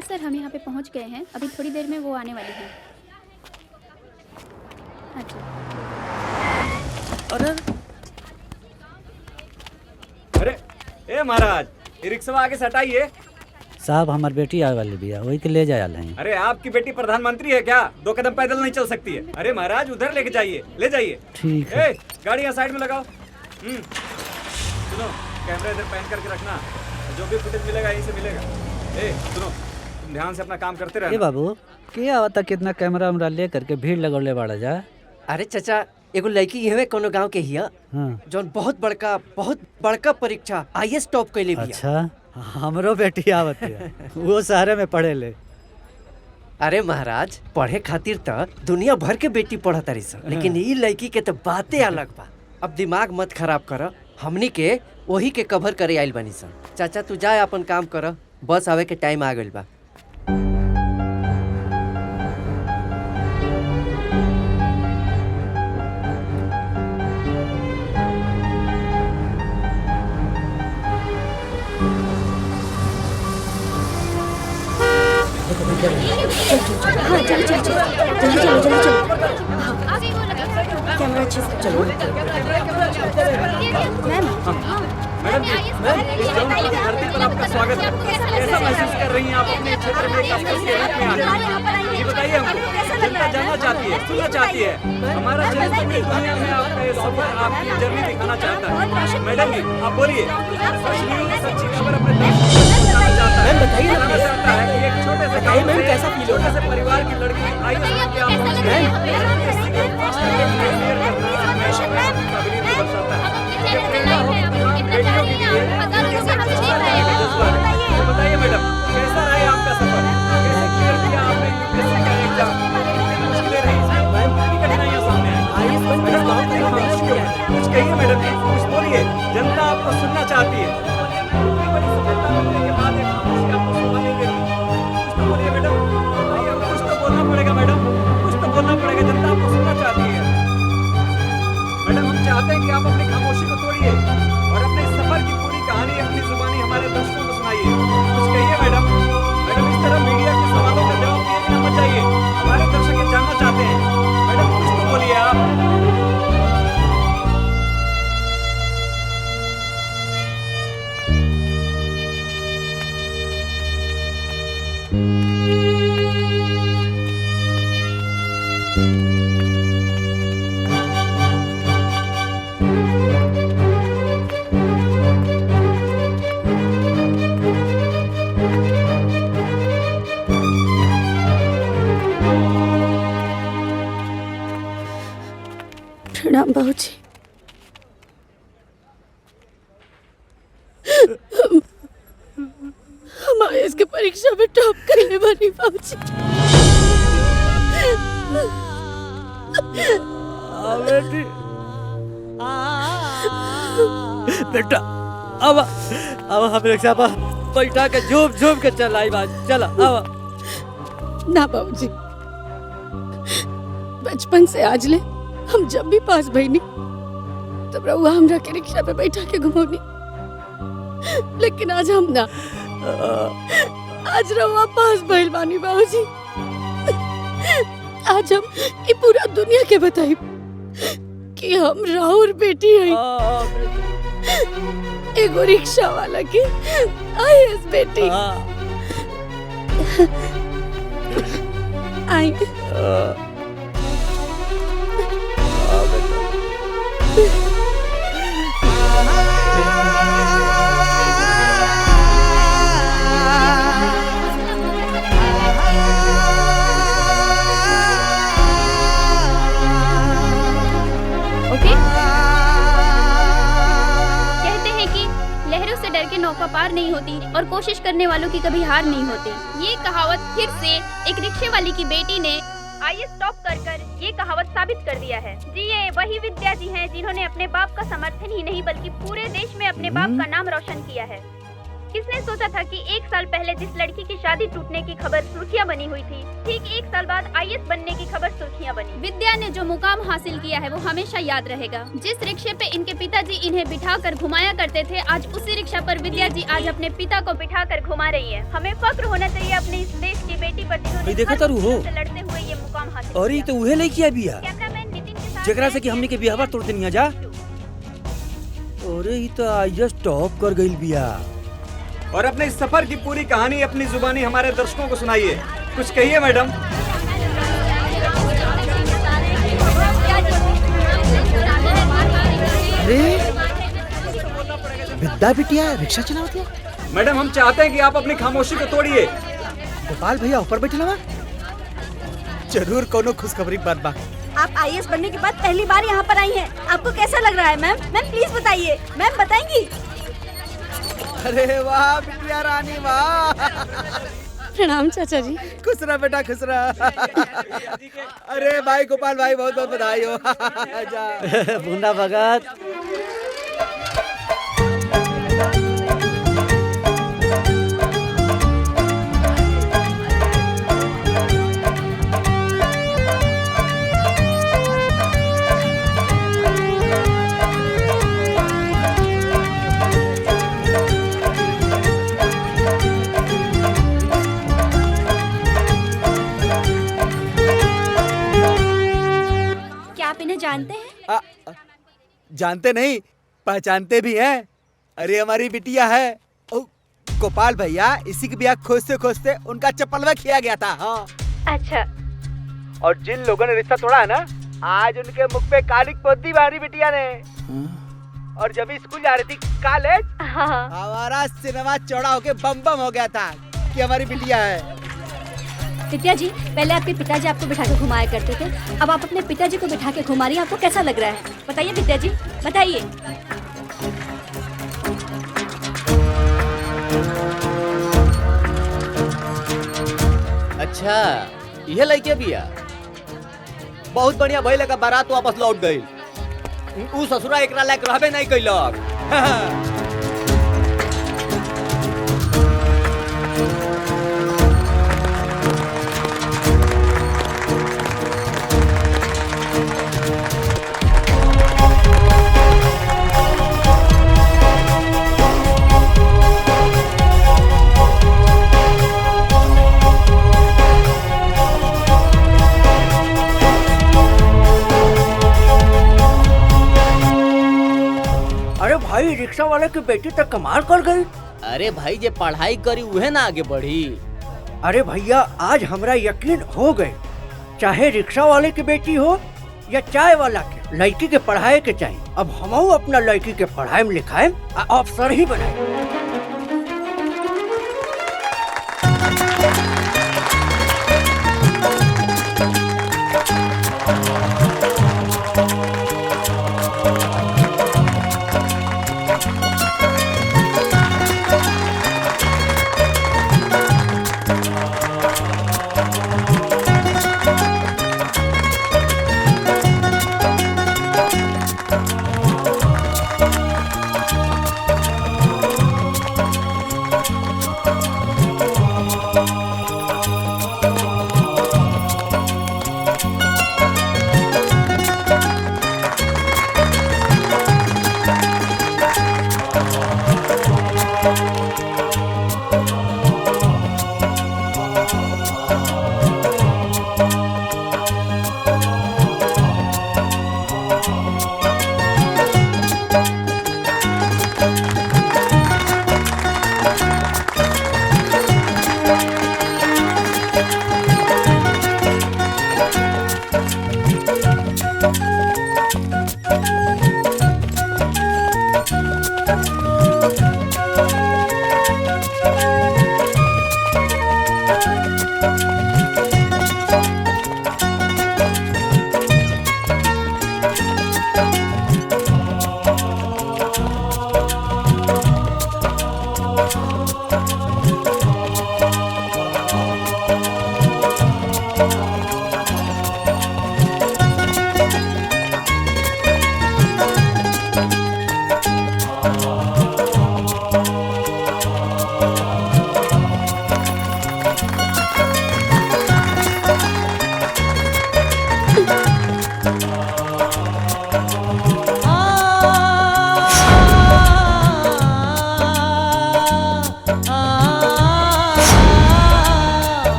हाँ सर, हम यहाँ पे पहुँच गए हैं। अभी थोड़ी देर में वो आने वाली हैं। हाँ जी। अरे अरे ए महाराज, ये रिक्शा आगे से हटाइए। साहब हमार बेटी आए वाली भी है, वही के ले जाए हैं। अरे आपकी बेटी प्रधानमंत्री है क्या? 2 कदम पैदल नहीं चल सकती है। अरे महाराज उधर लेके जाइए, ले जाइए। ठीक है। गाड़ी यहाँ साइड में लगाओ। सुनो, कैमरा इधर पैन करके रखना, जो भी फुटेज मिलेगा यहीं से मिलेगा। सुनो, तुम ध्यान से अपना काम करते रहना। बाबू क्या होता कितना कैमरा वैमरा ले करके भीड़ लगौले बाड़ा जा। अरे चाचा, एगो लड़की यहवे कोनो गांव के हिया, जौन बहुत बड़का परीक्षा आईएएस टॉप कैले बिया। अच्छा, हमरो बेटी आवत है, वो शहर में पढ़े ले। अरे महाराज, पढ़े खातिर त दुनिया भर के बेटी पढ़त तारी सन, लेकिन ई लड़की के तो बातें अलग बा। अब दिमाग मत खराब कर, हमनी के वही के कवर करे आइल बनी सन। चाचा तू जाए अपन काम कर, बस आवे के टाइम आ गइल बा। हाँ चलो चलो चलो जल्दी चलो जल्दी चलो। कैमरा अच्छे से चलो। मैम मैडम जी, इस जौनपुर की धरती पर आपका स्वागत है। कैसा महसूस कर रही हैं आप अपने क्षेत्र में एक अफसर के रूप में आकर? ये बताइए, हमको जनता जानना चाहती है, सुनना चाहती है। हमारा चैनल पूरी दुनिया में आपका ये सफर, आपकी जर्नी दिखाना चाहता है। मैडम जी आप बोलिए, सच न्यूज़, सच्ची खबर अपने दर्शकों को बताना चाहता है। बताना चाहता है कि एक छोटे से गाँव से, कैसा फील छोटे से परिवार की लड़की आईएएस बन के आप पहुंच गए। बताइए मैडम, कैसा रहा आपका सफर? कैसे क्लियर किया आपने यूपीएससी का एग्जाम? कितनी मुश्किलें रही, कितनी कठिनाइयां सामने आई? कुछ कहिए मैडम जी, कुछ बोलिए, जनता आपको सुनना चाहती है। इतनी बड़ी सफलता मिलने के बाद एक खामोशी आपको शोभा नहीं देती। कुछ तो बोलिए मैडम, बताइए, कुछ तो बोलना पड़ेगा मैडम, कुछ तो बोलना पड़ेगा, जनता आपको सुनना चाहती है। मैडम हम चाहते हैं कि आप अपनी खामोशी को तोड़िए और अपने सफर की पूरी कहानी अपनी जुबानी हमारे दर्शकों को सुनाइए। कुछ कहिए मैडम। मैडम इस तरह मीडिया के सवालों का जवाब दिए बिना मत जाइए, हमारे दर्शक ये जानना चाहते हैं। मैडम कुछ तो बोलिए आप। प्रणाम बाबूजी। हम आईएएस की परीक्षा में टॉप करने वाली बाबूजी। बेटा अब हम रिक्शा पर बैठा के झूम झूम के चलाई बात चला। अब ना बाबूजी, बचपन से आज ले हम जब भी पास भईनी तब रउआ हमरा के रिक्शा पे बैठा के घुमौनी, लेकिन आज हम ना, आज रउआ पास भइल बानी बाबूजी। आज हम ये पूरा दुनिया के बताई कि हम राहुल बेटी है, एगो रिक्शा वाला की आईएएस बेटी। आई डर के नौका पार नहीं होती और कोशिश करने वालों की कभी हार नहीं होती। ये कहावत फिर से एक रिक्शे वाली की बेटी ने आईएएस टॉप कर ये कहावत साबित कर दिया है। जी ये वही विद्या जी हैं जिन्होंने अपने बाप का समर्थन ही नहीं बल्कि पूरे देश में अपने बाप का नाम रोशन किया है। किसने सोचा था कि 1 साल पहले जिस लड़की की शादी टूटने की खबर सुर्खियां बनी हुई थी, ठीक 1 साल बाद आईएएस बनने की खबर सुर्खियां बनी। विद्या ने जो मुकाम हासिल किया है वो हमेशा याद रहेगा। जिस रिक्शे पे इनके पिताजी इन्हें बिठा कर घुमाया करते थे, आज उसी रिक्शा पर विद्या जी आज अपने पिता को बिठा कर घुमा रही है। हमें फक्र होना चाहिए अपने इस देश की बेटी पर जिन्होंने देखा तारू हो से लड़ते हुए ये मुकाम हासिल अरे तो उहे लड़की है बिया कैमरामैन नितिन के साथ जेकरा से कि हमनी के बियाहवा तोड़ देनिया जा। अरे ये तो आईएएस टॉप कर गइल बिया। और अपने इस सफर की पूरी कहानी अपनी जुबानी हमारे दर्शकों को सुनाइए। कुछ कहिए मैडम। अरे विद्या बिटिया रिक्शा चलावती है। मैडम हम चाहते हैं कि आप अपनी खामोशी को तोड़िए। गोपाल भैया ऊपर बैठे ना जरूर कोनो खुशखबरी बात बा। आप आईएएस बनने के बाद पहली बार यहाँ पर आई हैं। आपको कैसा लग रहा है मैम? मैम प्लीज बताइए। मैम बताएंगी? अरे वाह बिटिया रानी वाह। प्रणाम चाचा जी। खुश रह बेटा खुश रह। अरे भाई गोपाल भाई बहुत बहुत बधाई हो। जा। बूंदा भगत आप इन्हें जानते हैं? जानते नहीं पहचानते भी हैं। अरे हमारी बिटिया है। ओ, गोपाल भैया इसी के ब्याह खोजते खोजते उनका चप्पलवा खिया गया था। हाँ अच्छा। और जिन लोगों ने रिश्ता तोड़ा है ना, आज उनके मुख पे कालिक पोती हमारी बिटिया ने। और जब स्कूल जा रही थी कॉलेज, हमारा सिनेमा चौड़ा होके बम बम हो गया था कि हमारी बिटिया है। विद्या जी, पहले आपके पिताजी आपको बिठा के घुमाया करते थे, अब आप अपने पिताजी को बिठा के घुमा रही हैं। आपको कैसा लग रहा है? बताइए विद्या जी, बताइए। अच्छा ये लड़के बिया बहुत बढ़िया भइल का बारात वापस लौट गई। ऊ ससुरा एकरा लायक रहबे नहीं कैलक। अरे भाई रिक्शा वाले की बेटी तक कमाल कर गई। अरे भाई जे पढ़ाई करी उहे ना आगे बढ़ी। अरे भैया आज हमरा यकीन हो गए, चाहे रिक्शा वाले की बेटी हो या चाय वाला के, लड़की के पढ़ाए के चाहिए। अब हमहू अपना लड़की के पढ़ाई में लिखाए अफसर ही बनाए।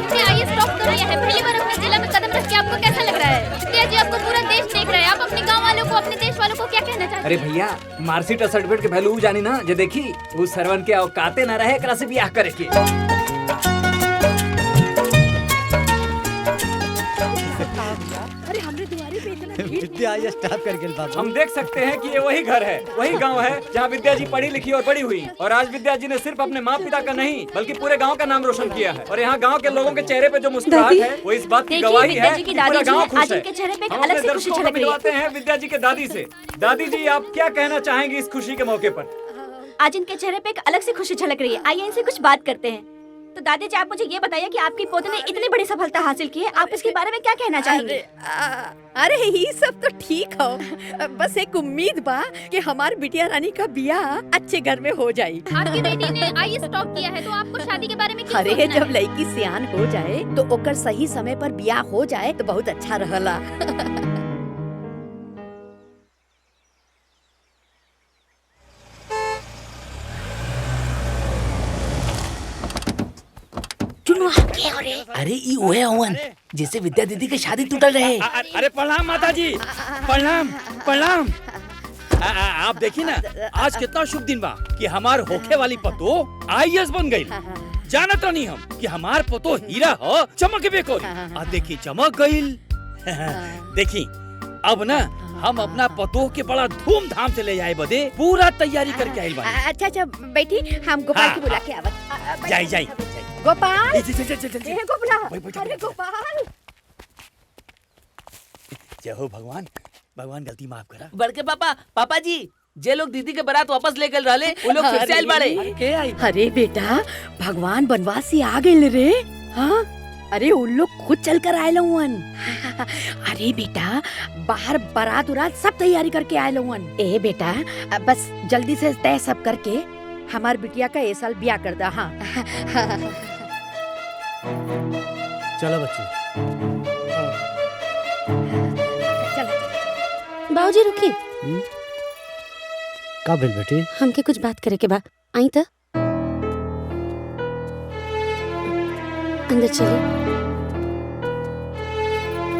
आपने आईएएस टॉप कर लिया है। पहली बार अपने जिला में कदम रख के आपको कैसा लग रहा है? विद्या जी, आपको पूरा देश देख रहा है। आप अपने गांव वालों को, अपने देश वालों को क्या कहना चाहते हैं? अरे भैया, मार्कशीट और सर्टिफिकेट के वैल्यू जानी ना, जे देखी उस सरवन के औकाते न रहे एकरा से ब्याह करे के। अरे हमरे दुआरे पे इतना विद्या आईएएस टॉप कर गेल बाबू। हम देख सकते हैं कि ये वही घर है, वही गांव है जहां विद्या जी पढ़ी लिखी और बड़ी हुई। और आज विद्या जी ने सिर्फ अपने माँ पिता का नहीं बल्कि पूरे गांव का नाम रोशन किया है। और यहाँ गांव के लोगों के चेहरे पे जो मुस्कुराहट दादी, है वो इस बात की देखिए, गवाही विद्या है जी की कि पूरा दादी जो गांव है, खुश आज है। उनके चेहरे पे एक हम अलग अपने सी खुशी दर्शकों को झलक रही है। मिलवाते हैं विद्या जी के दादी से। दादी जी, आप क्या कहना चाहेंगी इस खुशी के मौके पर? आज इनके चेहरे पे एक अलग सी खुशी झलक रही है। आइए इनसे कुछ बात करते हैं। तो दादी जी, आप मुझे ये बताइए कि आपकी पोते ने इतनी बड़ी सफलता हासिल की है, आप इसके बारे में क्या कहना चाहेंगे? अरे ये सब तो ठीक हो, बस एक उम्मीद बा कि हमार बिटिया रानी का बियाह अच्छे घर में हो जाए। आपकी बेटी ने आईएएस टॉप किया है, तो आपको शादी के बारे में क्यों अरे सोचना है? जब लड़की सियान हो जाए तो ओकर सही समय पर बियाह हो जाए तो बहुत अच्छा रहला। अरे ई ओए हवन जिससे विद्या दीदी की शादी टूटल रहे। अरे प्रणाम माता जी, प्रणाम प्रणाम। आप देखी ना, आज कितना शुभ दिन बा कि हमार होखे वाली पतो आईएएस बन गई। जानत नहीं हम कि हमार पतो हीरा हो, चमकबे कोरी। आ देखी चमक गईल। देखी अब ना हम अपना पतो के बड़ा धूमधाम से ले जाए बदे पूरा तैयारी करके आइल बानी। अच्छा अच्छा बैठी, हम गोपाल के बुला के आवत। जाई जाई गोपाल, जाई। ए गोपाल, बैठ। अरे गोपाल। जय हो भगवान, भगवान गलती माफ करा। बड़के पापा जी, जे लोग दीदी के बारात वापस लेकर रहले वो लोग फिर से आइल बाड़े। के आई? अरे बेटा, भगवान बनवास से आ गए रे। हाँ, अरे उन लोग खुद चल कर आए लवन। अरे बेटा, बाहर बारात उरात सब तैयारी करके आए लवन। ए बेटा, बस जल्दी से तय सब करके हमार बिटिया का ये साल ब्याह कर दा। हाँ चलो बच्चों। बाबूजी रुकी, का भेल बेटी? हमके कुछ बात करे के बा। आई त अंदर चले।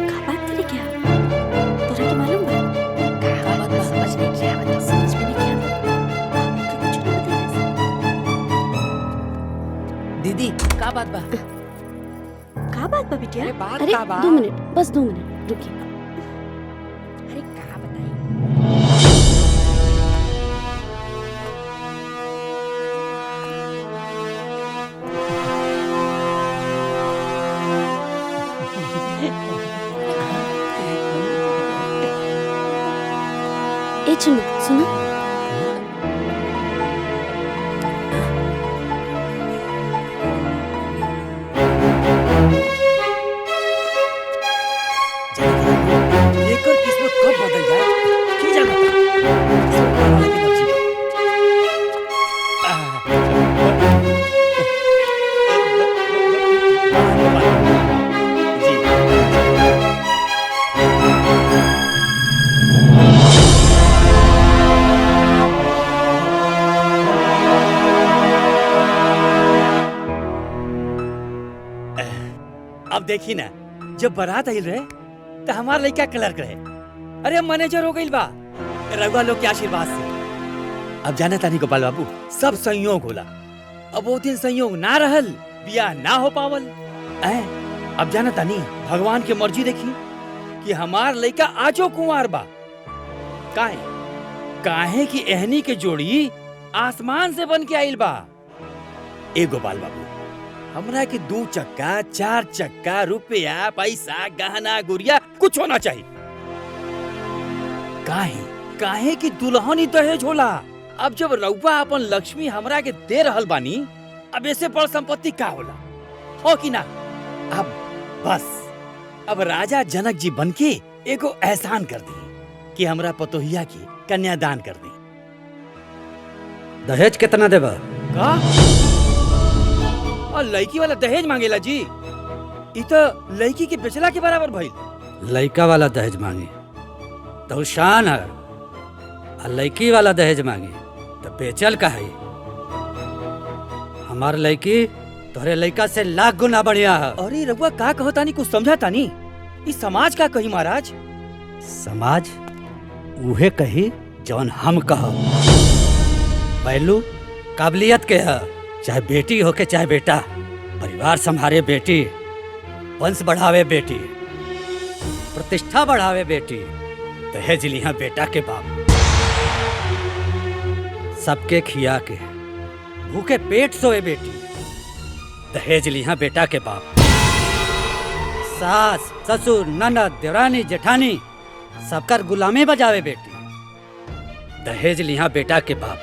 का बात करे क्या? तोरा के मालूम बा? का बात बा? समझ नहीं क्या बता, समझ में नहीं क्या। हमके कुछ नहीं बता। दीदी का बात बा? का बात बा बिटिया? अरे 2 मिनट, बस 2 मिनट रुकिए। अरे का बताई? ए चुन्नू सुनो। लेकर किस्मत कब बदल जाए की जानता। अब देखी ना, जब बारात आइल रहे तो हमार लड़का क्लर्क रहे, अरे मैनेजर हो गइल बा रघुआ लोग के आशीर्वाद से। अब जाने तानी गोपाल बाबू, सब संयोग होला। अब वो दिन संयोग ना रहल, बियाह ना हो पावल। अब जाने तानी भगवान के मर्जी देखी कि हमार लड़का आजो कुंवार बा। काहे कि एहनी के जोड़ी आसमान से बन के आइल बा। ए गोपाल बाबू, हमरा के 2 चक्का 4 चक्का रुपया पैसा गहना गुड़िया कुछ होना चाहिए। काहे कि दुल्हन ही दहेज होला। अब जब रउआ अपन लक्ष्मी हमरा के दे रहल बानी, अब ऐसे बड़ संपत्ति का होला, हो कि ना? अब बस अब राजा जनक जी बनके एगो एहसान कर दी कि हमरा पतोहिया की कन्यादान कर दी। दहेज कितना देबा? का? और लड़की वाला दहेज मांगेला जी? इ तो लड़की के बेचला के बराबर भइल। लड़का वाला दहेज मांगे तो शान है, और लड़की वाला दहेज मांगे तो बेचल का है। हमार लड़की तोहरे लड़का से लाख गुना बढ़िया है। अरे रघुआ का कहो तानी, कुछ समझा तानी? इस समाज का कही महाराज? समाज उहे कही जौन हम कहो। पहलू काबिलियत के है, चाहे बेटी हो के चाहे बेटा, परिवार संभाले बेटी, वंश बढ़ावे बेटी, प्रतिष्ठा बढ़ावे बेटी, दहेज लिया बेटा के बाप, सबके खिया के भूखे पेट सोए बेटी, दहेज लिया बेटा के बाप, सास ससुर ननद देवरानी जेठानी सबकर गुलामी बजावे बेटी, दहेज लिया बेटा के बाप।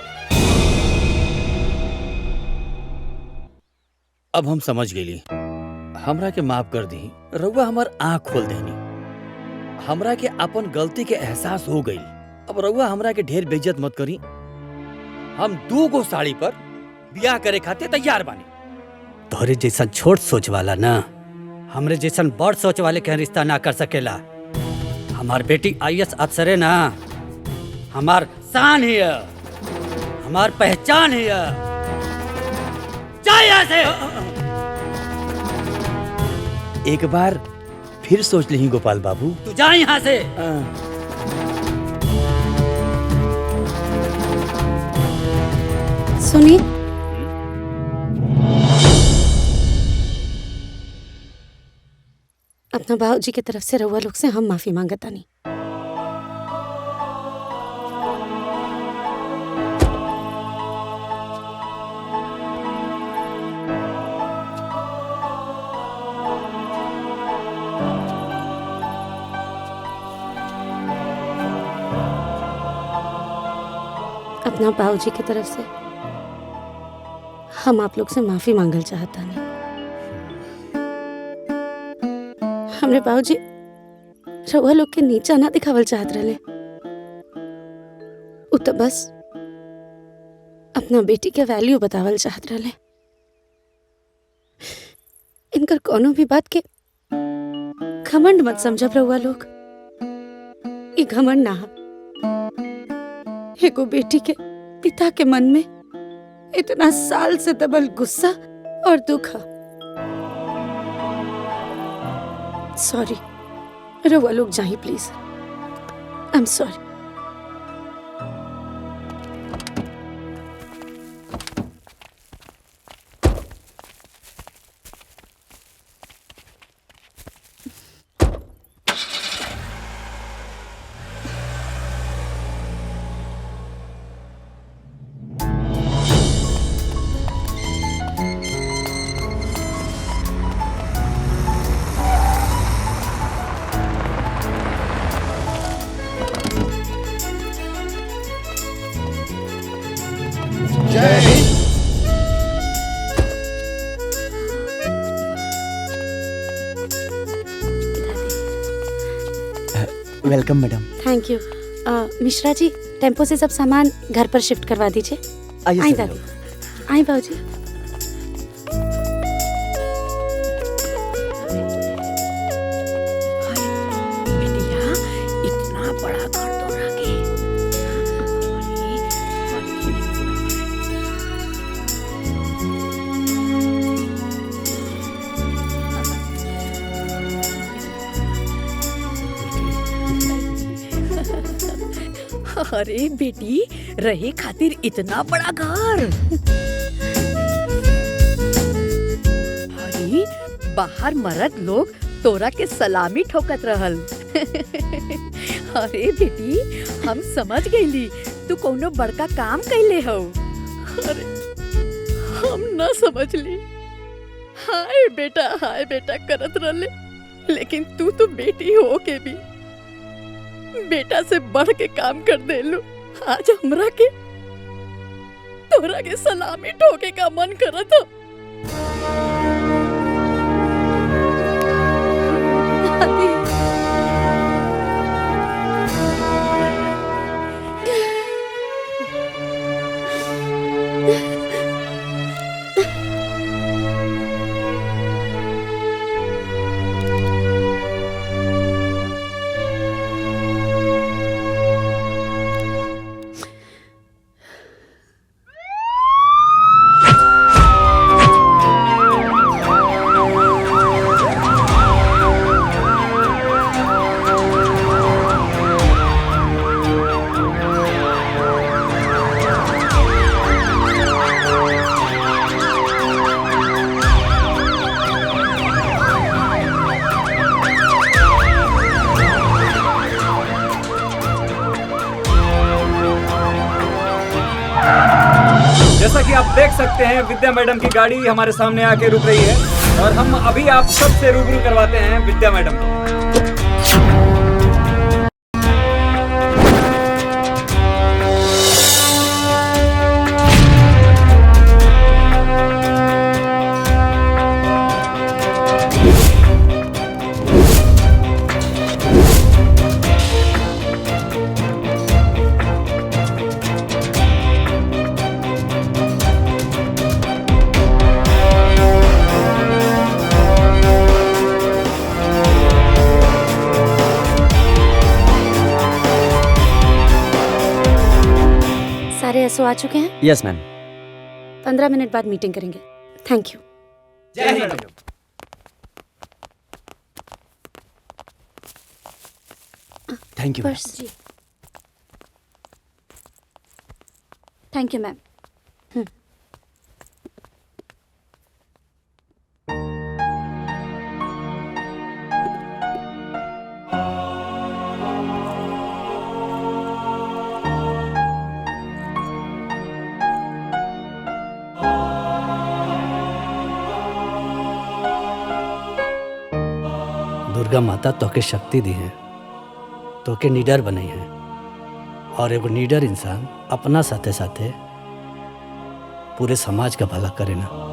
अब हम समझ गेली, हमरा के माफ कर दी। रउआ हमार आँख खोल देनी, हमरा के अपन गलती के एहसास हो गई। अब रउआ हमरा के ढेर बेइज्जत मत करी। हम 2 गो साड़ी पर ब्याह करे खातिर तैयार बानी। तोहरे जैसन छोट सोच वाला ना हमरे जैसन बड़ सोच वाले के रिश्ता ना कर सकेला। हमार बेटी IAS अफसर है ना, हमार शान है, हमार पहचान है। जा यहाँ से। एक बार फिर सोच ली गोपाल बाबू। तू जा यहाँ से। सुनिए, अपना बाबूजी की तरफ से रउआ लोग से हम माफी मांगता नहीं। अपना बाबूजी की तरफ से हम आप लोग से माफी मांगल चाहता नहीं। हमरे बाबूजी रउआ लोग के नीचा ना दिखावल चाहत रहे, उ तो बस अपना बेटी के वैल्यू बतावल चाहत रहे। इनकर कोनो भी बात के घमंड मत समझब रउआ लोग। ये घमंड ना है, एगो बेटी के पिता के मन में इतना साल से दबल गुस्सा और दुख है। सॉरी, रउआ लोग जाइए please. I am sorry. Welcome madam. Thank you. Mishra ji, tempo से सब सामान घर पर शिफ्ट करवा दीजिए। आई दादी, आई बाबूजी। इतना बड़ा घर तोड़ा के। अरे बेटी, रहे खातिर इतना बड़ा घर। अरे बाहर मर्द लोग तोरा के सलामी ठोकत रहल। अरे बेटी, हम समझ गईली तू कोनो बड़का काम कैले हो। अरे हम ना समझली। हाय बेटा करत रहले, लेकिन तू तो बेटी हो के भी बेटा से बढ़ के काम कर देलू। आज हमरा के हमरा के सलामी ठोके का मन करत हो। जैसा कि आप देख सकते हैं विद्या मैडम की गाड़ी हमारे सामने आके रुक रही है और हम अभी आप सबसे रूबरू करवाते हैं विद्या मैडम को। सारे एसओ आ चुके हैं? Yes ma'am. 15 मिनट बाद मीटिंग करेंगे। Thank you. जय हिंद मैडम। Thank you. पर्स जी। Thank you ma'am. दुर्गा माता तोके शक्ति दी है, तोके निडर बनाई है, और एगो निडर इंसान अपना साथे साथे पूरे समाज का भला करे ना।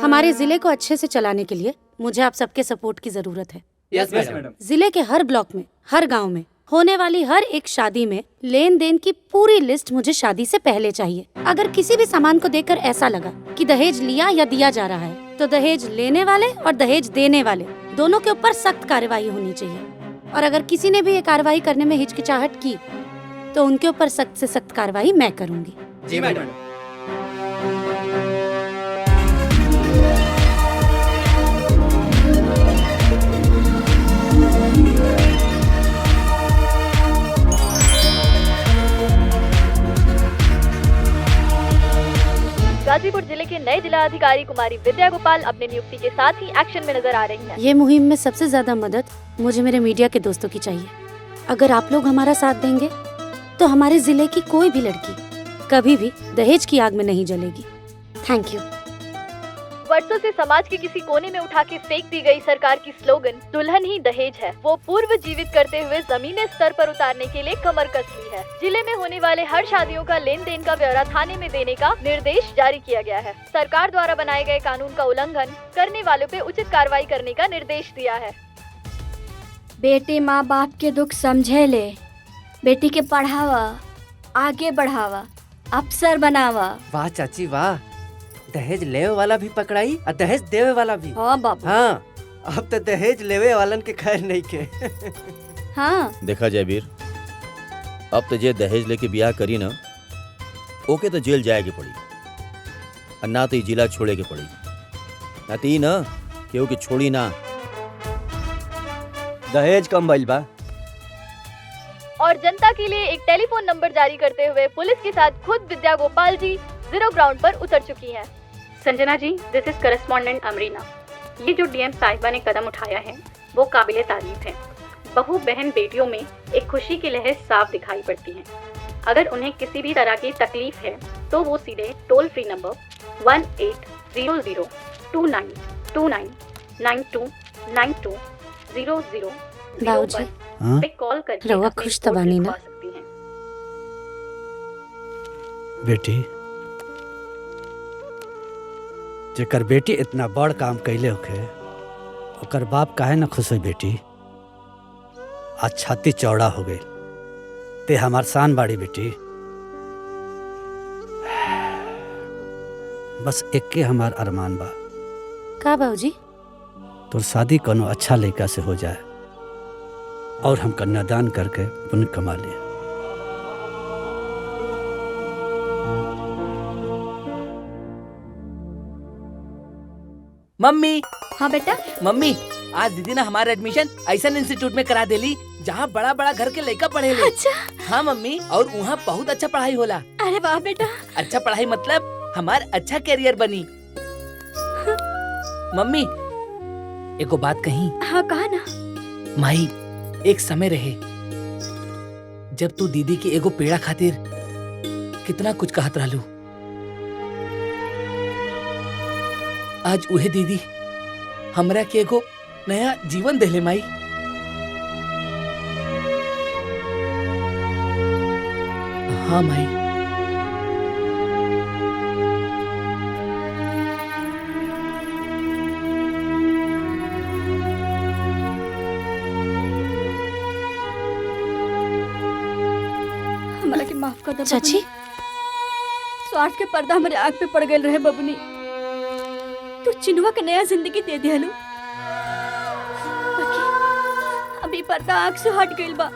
हमारे जिले को अच्छे से चलाने के लिए मुझे आप सबके सपोर्ट की जरूरत है। Yes madam. जिले के हर ब्लॉक में, हर गांव में होने वाली हर एक शादी में लेन देन की पूरी लिस्ट मुझे शादी से पहले चाहिए। अगर किसी भी सामान को देखकर ऐसा लगा कि दहेज लिया या दिया जा रहा है, तो दहेज लेने वाले और दहेज देने वाले दोनों के ऊपर सख्त कार्रवाई होनी चाहिए। और अगर किसी ने भी ये कार्रवाई करने में हिचकिचाहट की, तो उनके ऊपर सख्त से सख्त कार्रवाई मैं करूंगी। जी मैडम। गाजीपुर जिले के नए जिला अधिकारी कुमारी विद्या गोपाल अपने नियुक्ति के साथ ही एक्शन में नजर आ रही हैं। ये मुहिम में सबसे ज्यादा मदद मुझे मेरे मीडिया के दोस्तों की चाहिए। अगर आप लोग हमारा साथ देंगे तो हमारे जिले की कोई भी लड़की कभी भी दहेज की आग में नहीं जलेगी। Thank you. वर्षों से समाज के किसी कोने में उठा के फेंक दी गई सरकार की स्लोगन दुल्हन ही दहेज है, वो पूर्व जीवित करते हुए जमीनी स्तर पर उतारने के लिए कमर कस ली है। जिले में होने वाले हर शादियों का लेन देन का ब्यौरा थाने में देने का निर्देश जारी किया गया है। सरकार द्वारा बनाए गए कानून का उल्लंघन करने वालों पे उचित कार्रवाई करने का निर्देश दिया है। बेटी माँ बाप के दुख समझे ले, बेटी के पढ़ावा, आगे बढ़ावा, अफसर बनावा। वाह चाची वाह, दहेज लेवे वाला भी पकड़ाई और दहेज देवे वाला भी। हाँ बाबू। हाँ, अब तो दहेज लेवे वालन के खैर नहीं के। हाँ देखा जाए वीर, अब तो जे दहेज लेके ब्याह करी ना, ओके तो जेल जाए के पड़ी, और ना तो जिला छोड़े के पड़ी, ना तो ना केहू के छोड़ी ना। दहेज कम भइल बा। और जनता के लिए एक टेलीफोन नंबर जारी करते हुए पुलिस के साथ खुद विद्या गोपाल जी जीरो ग्राउंड पर उतर चुकी हैं। Sanjana ji, this is correspondent Amrina. ये जो डीएम साहिबा ने कदम उठाया है वो काबिले तारीफ है। बहू बहन बेटियों में एक खुशी की लहर साफ दिखाई पड़ती है। अगर उन्हें किसी भी तरह की तकलीफ है तो वो सीधे टोल फ्री नंबर 18002929929200 बाबूजी, पे कॉल करके रवा अपनी खुश रिपोर्ट तबानी लिखवा ना? सकती हैं। बेटी, जेकर बेटी इतना बड़ काम कैले होखे ओकर बाप काहे न खुश होई बेटी। आज छाती चौड़ा हो गई, ते हमार शान बाड़ी बेटी। बस एके हमार अरमान बा, का बाबूजी? तोर शादी कोनो अच्छा लड़का से हो जाए और हम कन्यादान करके पुण्य कमा लें। मम्मी। हाँ बेटा। मम्मी, आज दीदी ने हमारा एडमिशन ऐसा इंस्टीट्यूट में करा देली जहाँ बड़ा बड़ा घर के लड़का पढ़े ले। अच्छा। हाँ मम्मी, और वहाँ बहुत अच्छा पढ़ाई होला। अरे वाह बेटा। अच्छा पढ़ाई मतलब हमार अच्छा करियर बनी। मम्मी, एको बात कही। हाँ कहा ना। माई, एक समय रहे जब तू दीदी की एगो पेड़ा खातिर कितना कुछ कहत रहलू। आज उहे दीदी हमरा के एगो नया जीवन देले माई। हाँ माई। हमरा के माफ कर दे चाची। स्वार्थ के पर्दा हमारे आँख पे पड़ गए रहे बबुनी। तू चिन्हुआ के नया जिंदगी दे दिहलू। अभी पर्दा आँख से हट गइल बा।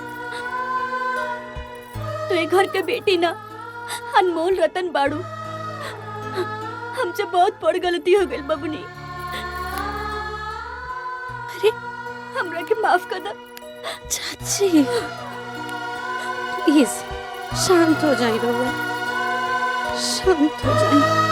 तो ये घर के बेटी ना अनमोल रतन बाड़ू। हमसे बहुत बड़ गलती हो गई बबुनी। अरे हमरा के माफ कर दे चाची। प्लीज शांत हो जाए रहुआ, शांत हो जाए।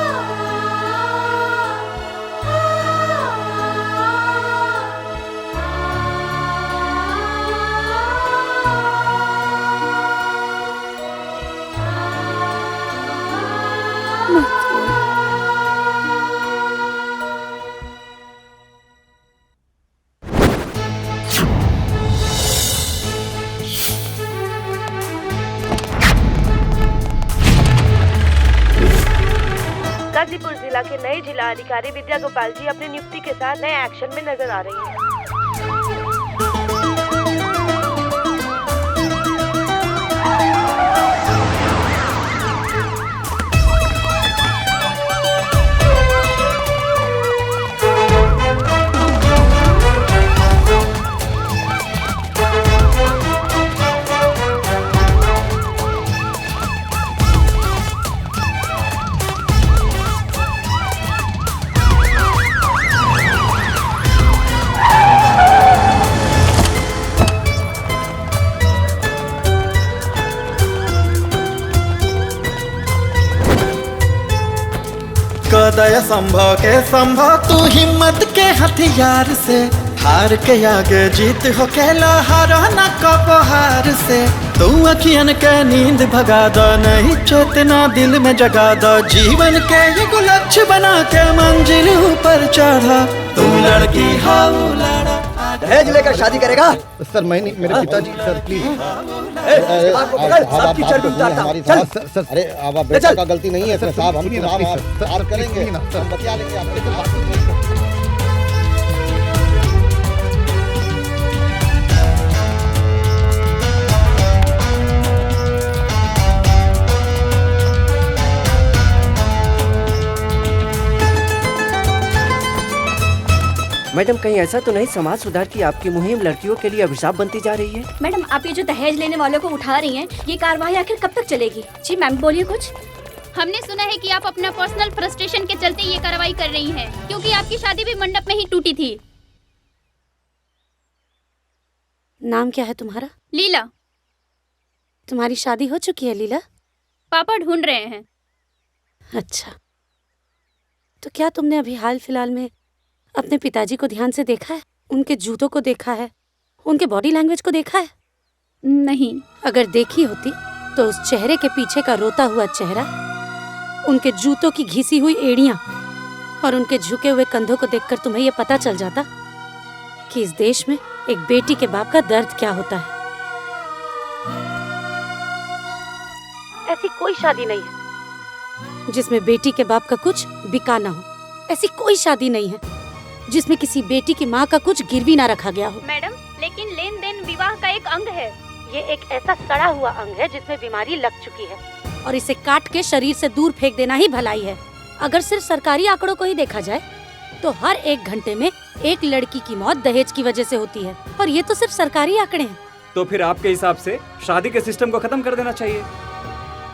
गाजीपुर जिला के नए जिला अधिकारी विद्या गोपाल जी अपनी नियुक्ति के साथ नए एक्शन में नजर आ रही हैं। कदय संभव के संभव तू हिम्मत के हथियार से, हार के आगे जीत हो के लहरो न कबो हार से। तू अखियन के नींद भगा दो, नहीं चेतना दिल में जगा दो। जीवन के ये लक्ष्य बना के मंजिल ऊपर चढ़ा। तू लड़की हाउ लड़ा। दहेज लेकर शादी करेगा? सर मैं नहीं, मेरे पिताजी। Sir please. अरे अब बेटा का गलती नहीं है सर साहब, हम आप करेंगे, हम बचा लेंगे आपके। मैडम, कहीं ऐसा तो नहीं समाज सुधार की आपकी मुहिम लड़कियों के लिए अभिशाप बनती जा रही है? मैडम, आप ये जो दहेज लेने वालों को उठा रही हैं, ये कार्रवाई आखिर कब तक चलेगी? जी मैम, बोलिए कुछ। हमने सुना है कि आप अपना पर्सनल फ्रस्ट्रेशन के चलते ये कार्रवाई कर रही हैं, क्योंकि आपकी शादी भी मंडप में ही टूटी थी। नाम क्या है तुम्हारा? लीला। तुम्हारी शादी हो चुकी है लीला? पापा ढूंढ रहे हैं। अच्छा, तो क्या तुमने अभी हाल फिलहाल में अपने पिताजी को ध्यान से देखा है? उनके जूतों को देखा है? उनके बॉडी लैंग्वेज को देखा है? नहीं। अगर देखी होती तो उस चेहरे के पीछे का रोता हुआ चेहरा, उनके जूतों की घिसी हुई एड़ियां और उनके झुके हुए कंधों को देखकर तुम्हें यह पता चल जाता कि इस देश में एक बेटी के बाप का दर्द क्या होता है। ऐसी कोई शादी नहीं है जिसमें बेटी के बाप का कुछ बिका ना हो। ऐसी कोई शादी नहीं है जिसमें किसी बेटी की माँ का कुछ गिरवी ना रखा गया हो। मैडम, लेकिन लेन देन विवाह का एक अंग है। ये एक ऐसा सड़ा हुआ अंग है जिसमें बीमारी लग चुकी है और इसे काट के शरीर से दूर फेंक देना ही भलाई है। अगर सिर्फ सरकारी आंकड़ों को ही देखा जाए तो हर 1 घंटे में एक लड़की की मौत दहेज की वजह से होती है, और ये तो सिर्फ सरकारी आंकड़े हैं। तो फिर आपके हिसाब से शादी के सिस्टम को खत्म कर देना चाहिए।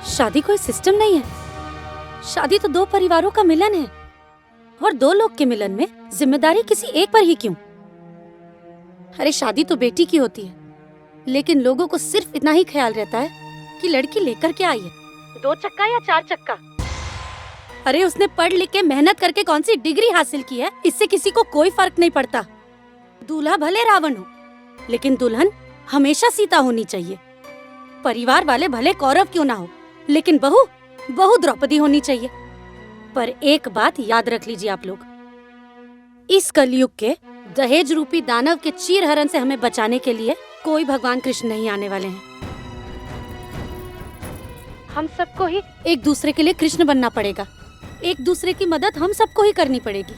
शादी कोई सिस्टम नहीं है। शादी तो 2 परिवारों का मिलन है, और 2 लोग के मिलन में जिम्मेदारी किसी एक पर ही क्यों? अरे शादी तो बेटी की होती है, लेकिन लोगों को सिर्फ इतना ही ख्याल रहता है कि लड़की लेकर क्या आई है, 2 चक्का या 4 चक्का। अरे उसने पढ़ लिख के मेहनत करके कौन सी डिग्री हासिल की है, इससे किसी को कोई फर्क नहीं पड़ता। दूल्हा भले रावण हो, लेकिन दुल्हन हमेशा सीता होनी चाहिए। परिवार वाले भले कौरव क्यों ना हो, लेकिन बहू द्रौपदी होनी चाहिए। पर एक बात याद रख लीजिए आप लोग, इस कलयुग के दहेज रूपी दानव के चीरहरण से हमें बचाने के लिए कोई भगवान कृष्ण नहीं आने वाले हैं। हम सबको ही एक दूसरे के लिए कृष्ण बनना पड़ेगा। एक दूसरे की मदद हम सबको ही करनी पड़ेगी।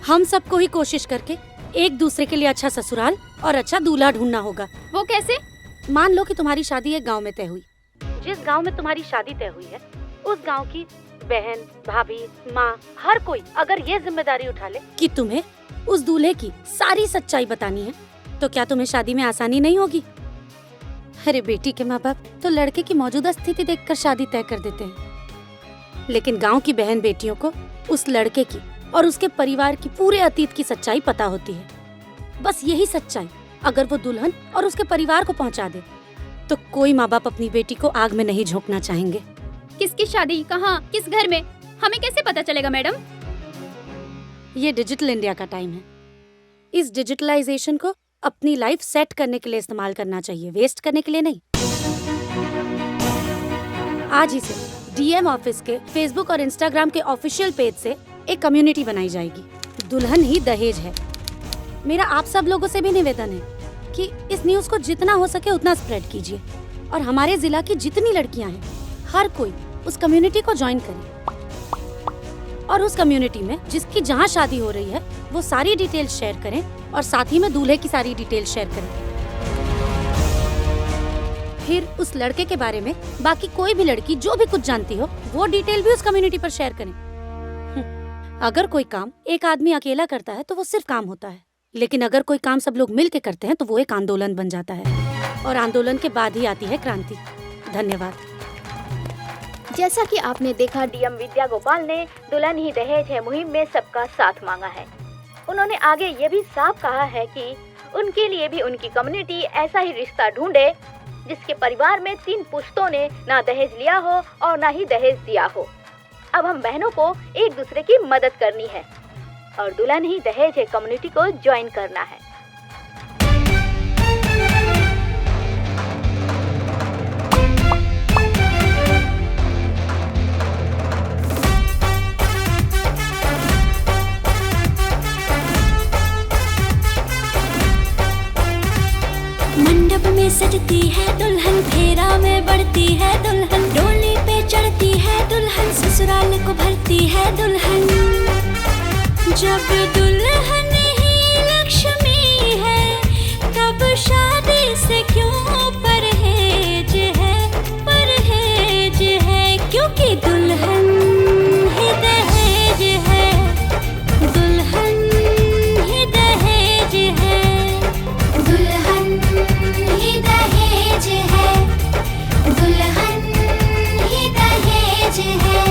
हम सबको ही कोशिश करके एक दूसरे के लिए अच्छा ससुराल और अच्छा दूल्हा ढूंढना होगा। वो कैसे? मान लो कि तुम्हारी शादी एक गांव में तय हुई। जिस गांव में तुम्हारी शादी तय हुई है, उस गांव की बहन, भाभी, माँ, हर कोई अगर ये जिम्मेदारी उठा ले कि तुम्हें उस दूल्हे की सारी सच्चाई बतानी है, तो क्या तुम्हें शादी में आसानी नहीं होगी? अरे बेटी के माँ बाप तो लड़के की मौजूदा स्थिति देखकर शादी तय कर देते हैं, लेकिन गांव की बहन बेटियों को उस लड़के की और उसके परिवार की पूरे अतीत की सच्चाई पता होती है। बस यही सच्चाई अगर वो दुल्हन और उसके परिवार को पहुंचा दे, तो कोई माँ बाप अपनी बेटी को आग में नहीं झोंकना चाहेंगे। किसकी शादी, कहाँ, किस घर में, हमें कैसे पता चलेगा मैडम? ये डिजिटल इंडिया का टाइम है। इस डिजिटलाइजेशन को अपनी लाइफ सेट करने के लिए इस्तेमाल करना चाहिए, वेस्ट करने के लिए नहीं। आज ही से डीएम ऑफिस के फेसबुक और इंस्टाग्राम के ऑफिशियल पेज से एक कम्युनिटी बनाई जाएगी। दुल्हन ही दहेज है। मेरा आप सब लोगों से भी निवेदन है कि इस न्यूज को जितना हो सके उतना स्प्रेड कीजिए, और हमारे जिला की जितनी लड़कियां हैं, हर कोई उस कम्युनिटी को ज्वाइन करे, और उस कम्युनिटी में जिसकी जहां शादी हो रही है वो सारी डिटेल शेयर करें, और साथ ही में दूल्हे की सारी डिटेल शेयर करें। फिर उस लड़के के बारे में बाकी कोई भी लड़की जो भी कुछ जानती हो वो डिटेल भी उस कम्युनिटी पर शेयर करें। अगर कोई काम एक आदमी अकेला करता है तो वो सिर्फ काम होता है, लेकिन अगर कोई काम सब लोग मिल के करते हैं तो वो एक आंदोलन बन जाता है, और आंदोलन के बाद ही आती है क्रांति। धन्यवाद। जैसा कि आपने देखा, डीएम विद्या गोपाल ने दुल्हन ही दहेज है मुहिम में सबका साथ मांगा है। उन्होंने आगे ये भी साफ कहा है कि उनके लिए भी उनकी कम्युनिटी ऐसा ही रिश्ता ढूंढे जिसके परिवार में 3 पुश्तों ने ना दहेज लिया हो और ना ही दहेज दिया हो। अब हम बहनों को एक दूसरे की मदद करनी है और दुल्हन ही दहेज है कम्युनिटी को ज्वाइन करना है। मंडप में सजती है दुल्हन, फेरा में बढ़ती है दुल्हन, डोली पे चढ़ती है दुल्हन, ससुराल को भरती है दुल्हन। जब दुल्हन ही लक्ष्मी है तब शादी से क्यों परहेज है, क्योंकि दुल्हन ही दहेज है, दुल्हन ही दहेज है, दुल्हन ही दहेज है, दुल्हन ही दहेज है।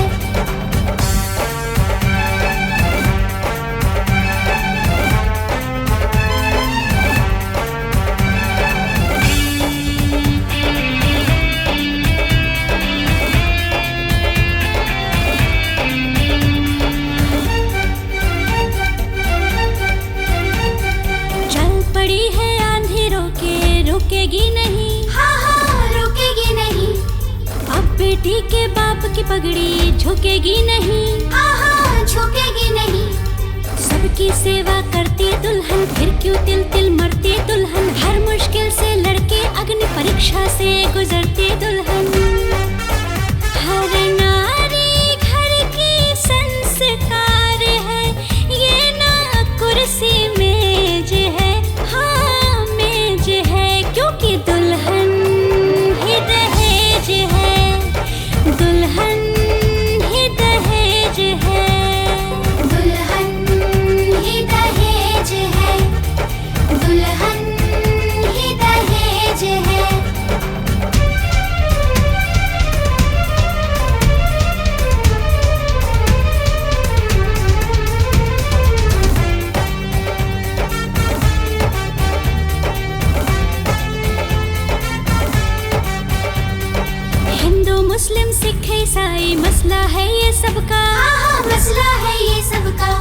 बेटी के बाप की पगड़ी झुकेगी नहीं, हाँ झुकेगी नहीं। सबकी सेवा करती दुल्हन, फिर क्यों तिल तिल मरती दुल्हन। हर मुश्किल से लड़के अग्नि परीक्षा से गुजरती दुल्हन। हर नारी घर की संस्कार है, ये ना कुर्सी मेज है, हाँ मेज है। क्योंकि दुल्हन ही दहेज है, दुल्हन ही दहेज है, दुल्हन ही दहेज है, दुल्हन ही दहेज है। हिंदू मुस्लिम सिख ईसाई मसला है ये सबका, मसला है ये सबका।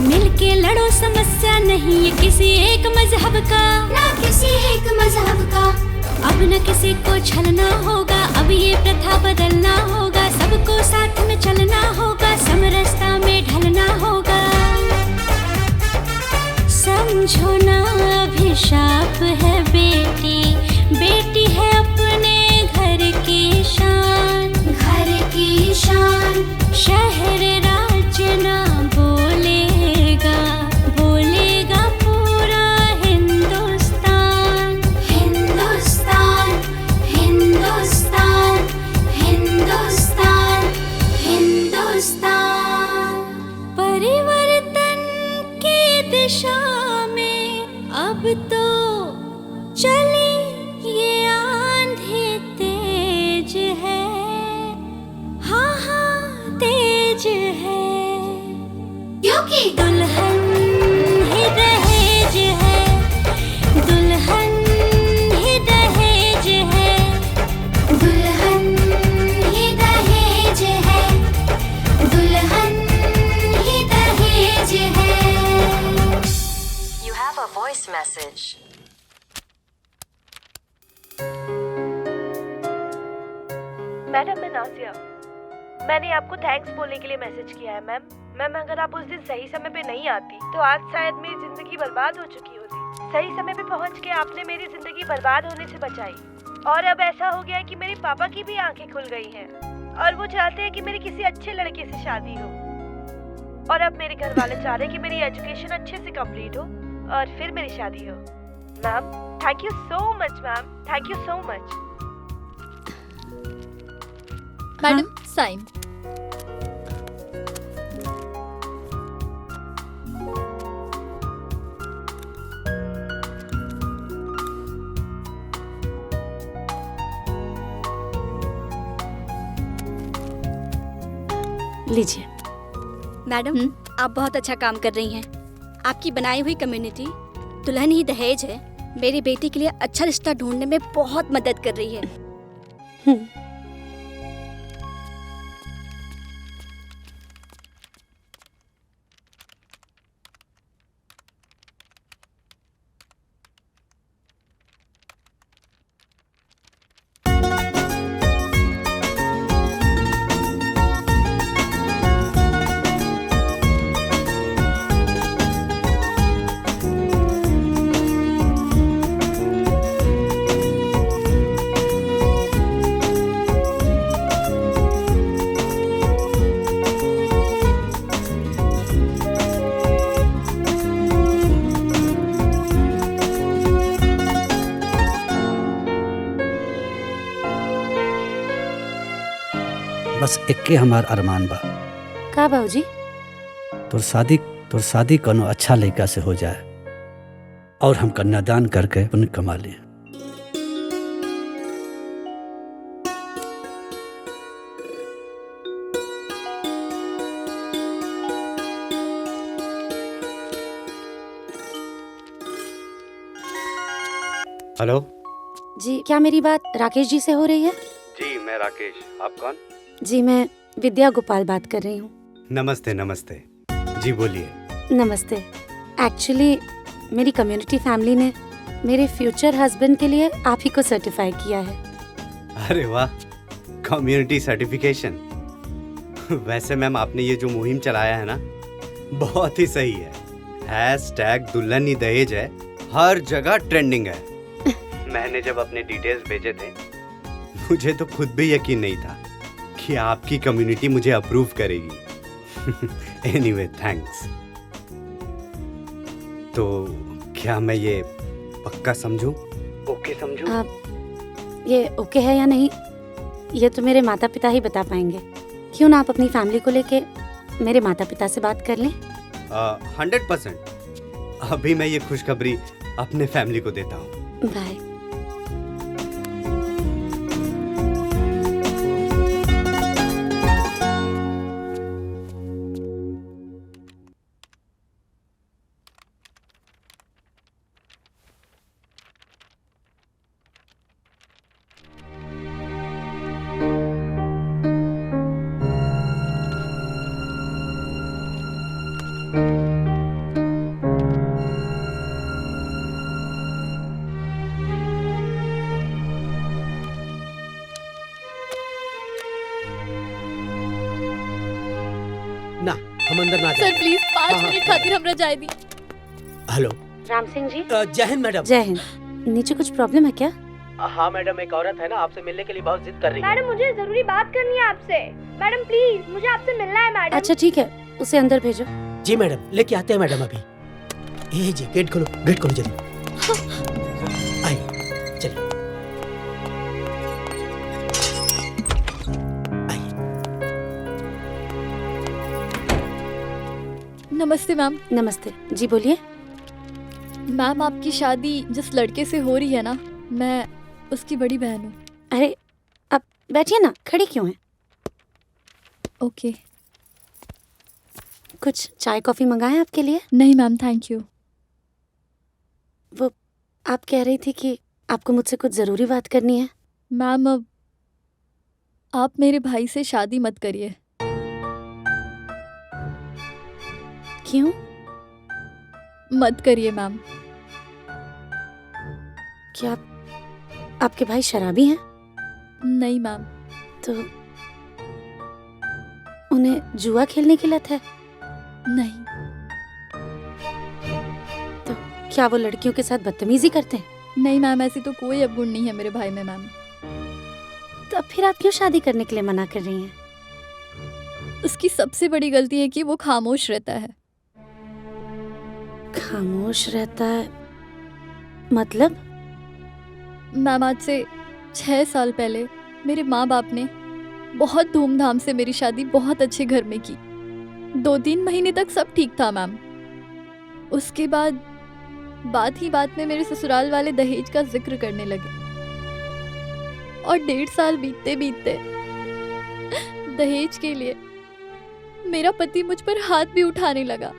मिलके लड़ो समस्या नहीं ये किसी एक मजहब का, ना किसी एक मजहब का। अब न किसी को छलना होगा, अब ये प्रथा बदलना होगा। सबको साथ में चलना होगा, समरसता में ढलना होगा। समझो ना अभिशाप है बेटी, बेटी है अपने घर की शान, घर की शान। शहर राज्य ना बोलेगा, बोलेगा पूरा हिंदुस्तान, हिंदुस्तान, हिंदुस्तान, हिंदुस्तान, हिंदुस्तान। परिवर्तन की दिशा में अब तो चले ये आंधी तेज है, हाँ हाँ तेज है। क्योंकि दुल्हन ही दहेज है, दुल्हन ही दहेज है, दुल्हन ही दहेज है, दुल्हन ही दहेज है। You have a voice message. Madam मैं नाजिया, मैंने आपको थैंक्स बोलने के लिए मैसेज किया है मैम। मैम अगर आप उस दिन सही समय पे नहीं आती तो आज शायद मेरी जिंदगी बर्बाद हो चुकी होती। सही समय पे पहुंच के आपने मेरी जिंदगी बर्बाद होने से बचाई। और अब ऐसा हो गया है कि मेरे पापा की भी आंखें खुल गई हैं और वो चाहते हैं कि मेरी किसी अच्छे लड़के से शादी हो। और अब मेरे घर वाले चाह रहे हैं कि मेरी एजुकेशन अच्छे से कंप्लीट हो और फिर मेरी शादी हो। Ma'am thank you so much ma'am, thank you so much. Madam sign. लीजिए। मैडम आप बहुत अच्छा काम कर रही हैं। आपकी बनाई हुई कम्युनिटी दुल्हन ही दहेज है मेरी बेटी के लिए अच्छा रिश्ता ढूंढने में बहुत मदद कर रही है। बस इक्के हमार अरमान बा। का बाबूजी? तोर शादी कोनो अच्छा लड़का से हो जाए और हम कन्यादान करके पुण्य कमा लें। हेलो जी, क्या मेरी बात राकेश जी से हो रही है? जी मैं राकेश, आप कौन? जी मैं विद्या गोपाल बात कर रही हूँ। नमस्ते नमस्ते जी बोलिए। नमस्ते। एक्चुअली मेरी कम्युनिटी फैमिली ने मेरे फ्यूचर हस्बैंड के लिए आप ही को सर्टिफाई किया है। अरे वाह, कम्युनिटी सर्टिफिकेशन। वैसे मैम आपने ये जो मुहिम चलाया है ना, बहुत ही सही है। हैशटैग दुल्हन ही दहेज है, हर जगह ट्रेंडिंग है। मैंने जब अपने डिटेल्स भेजे थे, मुझे तो खुद भी यकीन नहीं था कि आपकी कम्युनिटी मुझे अप्रूव करेगी। Anyway thanks. तो क्या मैं ये पक्का समझूं? ओके समझूं? ये ओके है या नहीं, ये तो मेरे माता पिता ही बता पाएंगे। क्यों ना आप अपनी फैमिली को लेके मेरे माता पिता से बात कर लें? 100%। अभी मैं ये खुशखबरी अपने फैमिली को देता हूँ। बाय। ना हम अंदर ना सर प्लीज 5 मिनट खातिर हमरा जाए दी। हेलो राम सिंह जी। जय हिंद मैडम। जय हिंद। नीचे कुछ प्रॉब्लम है क्या? हाँ मैडम, एक औरत है ना आपसे मिलने के लिए बहुत जिद कर रही है। मैडम मुझे जरूरी बात करनी है आपसे। मैडम प्लीज, मुझे आपसे मिलना है मैडम। अच्छा ठीक है, उसे अंदर भेजो। जी मैडम, लेके आते हैं मैडम अभी। ये जी गेट खोलो जल्दी। आइए चलिए। नमस्ते मैम। नमस्ते जी, बोलिए। मैम आपकी शादी जिस लड़के से हो रही है ना, मैं उसकी बड़ी बहन हूँ। अरे आप बैठिए ना, खड़ी क्यों हैं? ओके। कुछ चाय कॉफी मंगाएं आपके लिए? नहीं मैम, थैंक यू। वो आप कह रही थी कि आपको मुझसे कुछ ज़रूरी बात करनी है। मैम अब आप मेरे भाई से शादी मत करिए। क्यों? मत करिए मैम। क्या आपके भाई शराबी हैं? नहीं मैम। तो उन्हें जुआ खेलने की लत है? नहीं। तो क्या वो लड़कियों के साथ बदतमीजी करते हैं? नहीं मैम, ऐसी तो कोई अवगुण नहीं है मेरे भाई में मैम। तो अब फिर आप क्यों शादी करने के लिए मना कर रही हैं? उसकी सबसे बड़ी गलती है कि वो खामोश रहता है। खामोश रहता है मतलब? मैम आज से 6 साल पहले मेरे माँ बाप ने बहुत धूमधाम से मेरी शादी बहुत अच्छे घर में की। 2-3 महीने तक सब ठीक था मैम। उसके बाद बात ही बात में मेरे ससुराल वाले दहेज का जिक्र करने लगे और 1.5 साल बीतते बीतते दहेज के लिए मेरा पति मुझ पर हाथ भी उठाने लगा।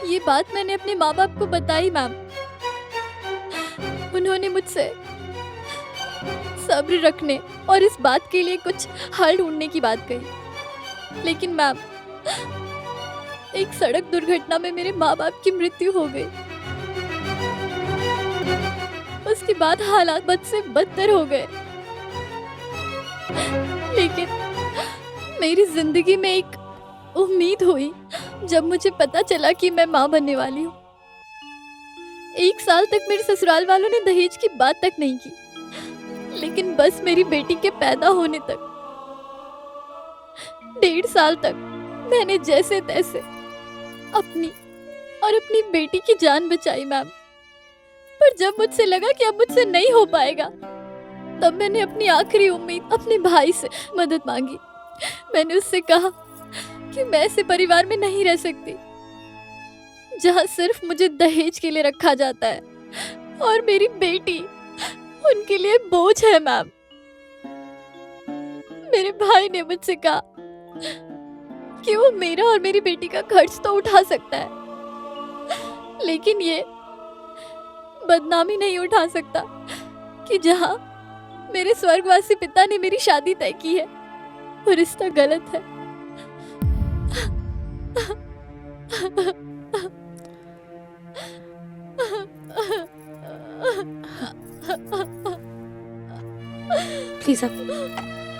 ये बात मैंने अपने माँ बाप को बताई मैम। उन्होंने मुझसे सब्र रखने और इस बात के लिए कुछ हल ढूंढने की बात कही, लेकिन मैम एक सड़क दुर्घटना में मेरे माँ बाप की मृत्यु हो गई। उसके बाद हालात बद से बदतर हो गए, लेकिन मेरी जिंदगी में एक उम्मीद हुई जब मुझे पता चला कि मैं माँ बनने वाली हूँ। 1 साल तक मेरे ससुराल वालों ने दहेज की बात तक नहीं की, लेकिन बस मेरी बेटी के पैदा होने तक 1.5 साल तक मैंने जैसे तैसे अपनी और अपनी बेटी की जान बचाई मैम। पर जब मुझसे लगा कि अब मुझसे नहीं हो पाएगा, तब मैंने अपनी आखिरी उम्मीद अपने भाई से मदद मांगी। मैंने उससे कहा कि मैं ऐसे परिवार में नहीं रह सकती जहां सिर्फ मुझे दहेज के लिए रखा जाता है और मेरी बेटी उनके लिए बोझ है मैम। मेरे भाई ने मुझसे कहा कि वो मेरा और मेरी बेटी का खर्च तो उठा सकता है, लेकिन ये बदनामी नहीं उठा सकता कि जहां मेरे स्वर्गवासी पिता ने मेरी शादी तय की है वो रिश्ता गलत है।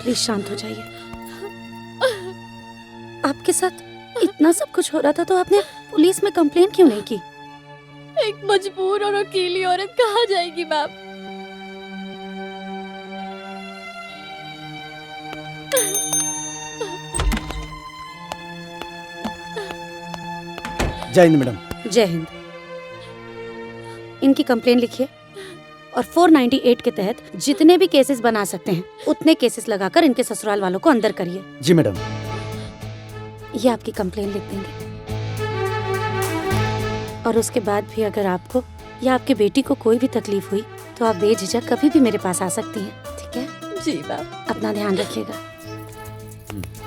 प्लीज शांत हो जाइए। आपके साथ इतना सब कुछ हो रहा था तो आपने पुलिस में कंप्लेन क्यों नहीं की? एक मजबूर और अकेली औरत कहाँ जाएगी मैम? जय हिंद मैडम। जय हिंद। इनकी कंप्लेन लिखिए और 498 के तहत जितने भी केसेस बना सकते हैं उतने केसेस लगाकर इनके ससुराल वालों को अंदर करिए। जी मैडम। ये आपकी कंप्लेन लिख देंगे और उसके बाद भी अगर आपको या आपके बेटी को कोई भी तकलीफ हुई तो आप बेझिझक कभी भी मेरे पास आ सकती हैं, ठीक है? जी मैम। अपना ध्यान रखिएगा।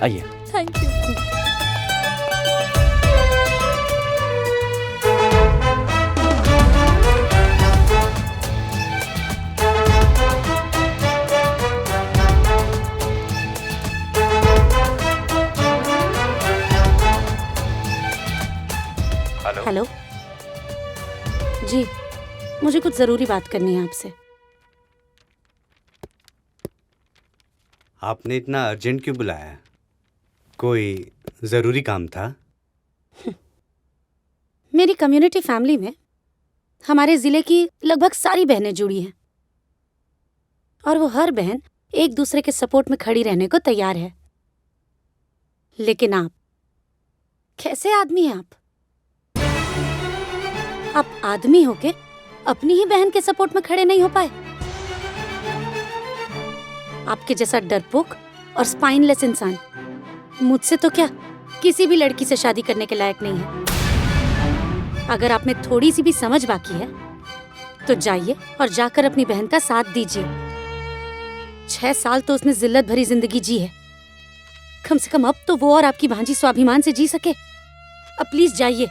आइए। Thank you. हेलो जी, मुझे कुछ जरूरी बात करनी है आपसे। आपने इतना अर्जेंट क्यों बुलाया? कोई जरूरी काम था? मेरी कम्युनिटी फैमिली में हमारे जिले की लगभग सारी बहनें जुड़ी हैं और वो हर बहन एक दूसरे के सपोर्ट में खड़ी रहने को तैयार है। लेकिन आप कैसे आदमी हैं? आप आदमी होके अपनी ही बहन के सपोर्ट में खड़े नहीं हो पाए? आपके जैसा डरपोक और स्पाइनलेस इंसान मुझसे तो क्या किसी भी लड़की से शादी करने के लायक नहीं है। अगर आप में थोड़ी सी भी समझ बाकी है तो जाइए और जाकर अपनी बहन का साथ दीजिए। 6 साल तो उसने जिल्लत भरी जिंदगी जी है, कम से कम अब तो वो और आपकी भांजी स्वाभिमान से जी सके। अब प्लीज जाइए।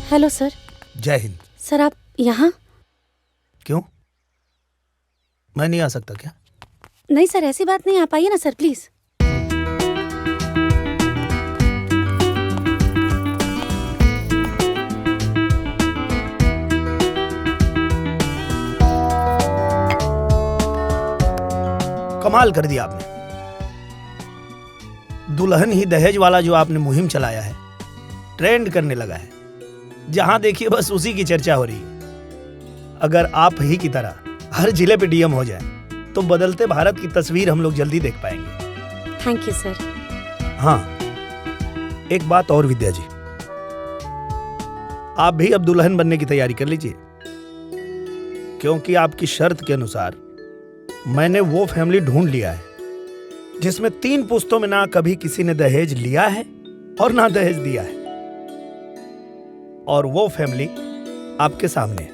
Hello sir. जय हिंद। सर आप यहाँ? क्यों, मैं नहीं आ सकता क्या? नहीं सर, ऐसी बात नहीं, आप आइए ना सर प्लीज। कमाल कर दिया आपने। दुल्हन ही दहेज वाला जो आपने मुहिम चलाया है ट्रेंड करने लगा है। जहां देखिए बस उसी की चर्चा हो रही है। अगर आप ही की तरह हर जिले पे डीएम हो जाए तो बदलते भारत की तस्वीर हम लोग जल्दी देख पाएंगे। Thank you sir. हाँ, एक बात और विद्या जी, आप भी अब दुल्हन बनने की तैयारी कर लीजिए, क्योंकि आपकी शर्त के अनुसार मैंने वो फैमिली ढूंढ लिया है जिसमें 3 पुश्तों में ना कभी किसी ने दहेज लिया है और ना दहेज दिया है, और वो फैमिली आपके सामने है।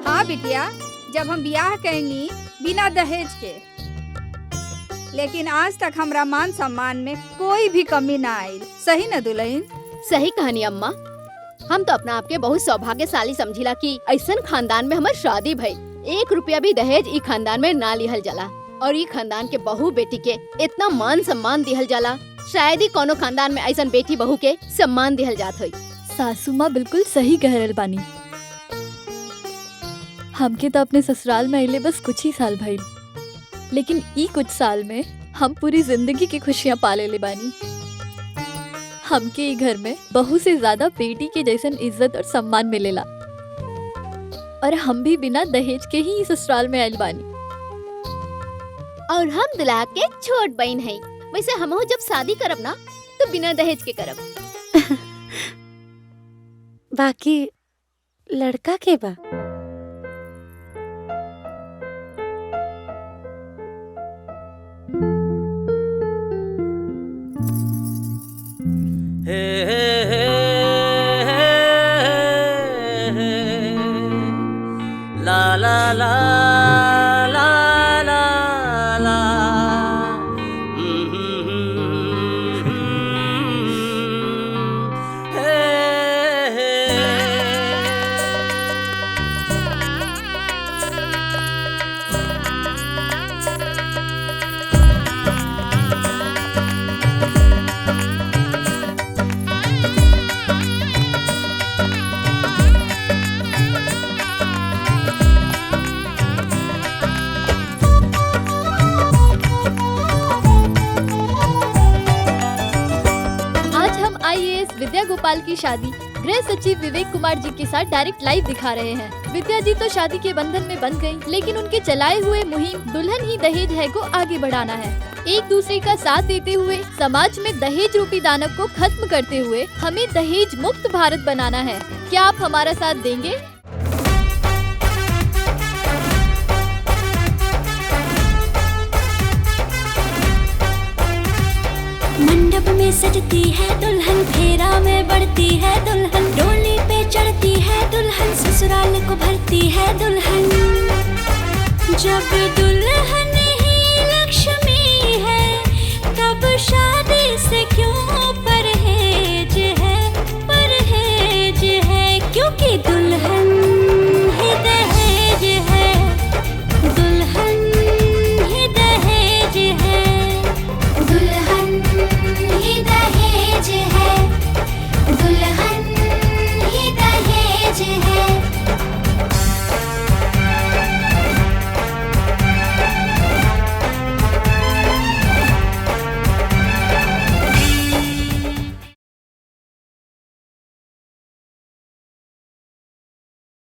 हाँ बिटिया, जब हम ब्याह करेंगी बिना दहेज के, लेकिन आज तक हमरा मान सम्मान में कोई भी कमी ना आई। सही न दुल्हन? सही कहानी अम्मा। हम तो अपना आपके बहुत सौभाग्यशाली समझिला कि ऐसन खानदान में हमार शादी भई। 1 रुपया भी दहेज ई खानदान में ना लिहल जाला और ई खानदान के बहू बेटी के इतना मान सम्मान दिहल जाला। शायद ही कोनो खानदान में ऐसा बेटी बहू के सम्मान दिहल जात हुई। सासू माँ बिल्कुल सही कह रहल बानी। हमके तो अपने ससुराल में अइले बस कुछ ही साल भइल, लेकिन ई कुछ साल में हम पूरी जिंदगी की खुशियाँ पाले ले बानी। हमके ई घर में बहू से ज्यादा बेटी के जैसन इज्जत और सम्मान मिलेला और हम भी बिना दहेज के ही ससुराल में आइल बानी। और हम दुल्हा के छोट बहन है। वैसे हमहू जब शादी करब ना तो बिना दहेज के करब। बाकी लड़का के बा? ला ला ला ला ला ला विद्या गोपाल की शादी गृह सचिव विवेक कुमार जी के साथ डायरेक्ट लाइव दिखा रहे हैं। विद्या जी तो शादी के बंधन में बंध गयी, लेकिन उनके चलाए हुए मुहिम दुल्हन ही दहेज है को आगे बढ़ाना है। एक दूसरे का साथ देते हुए समाज में दहेज रूपी दानव को खत्म करते हुए हमें दहेज मुक्त भारत बनाना है। क्या आप हमारा साथ देंगे? मंडप में सजती है दुल्हन, फेरा में बढ़ती है दुल्हन, डोली पे चढ़ती है दुल्हन, ससुराल को भरती है दुल्हन। जब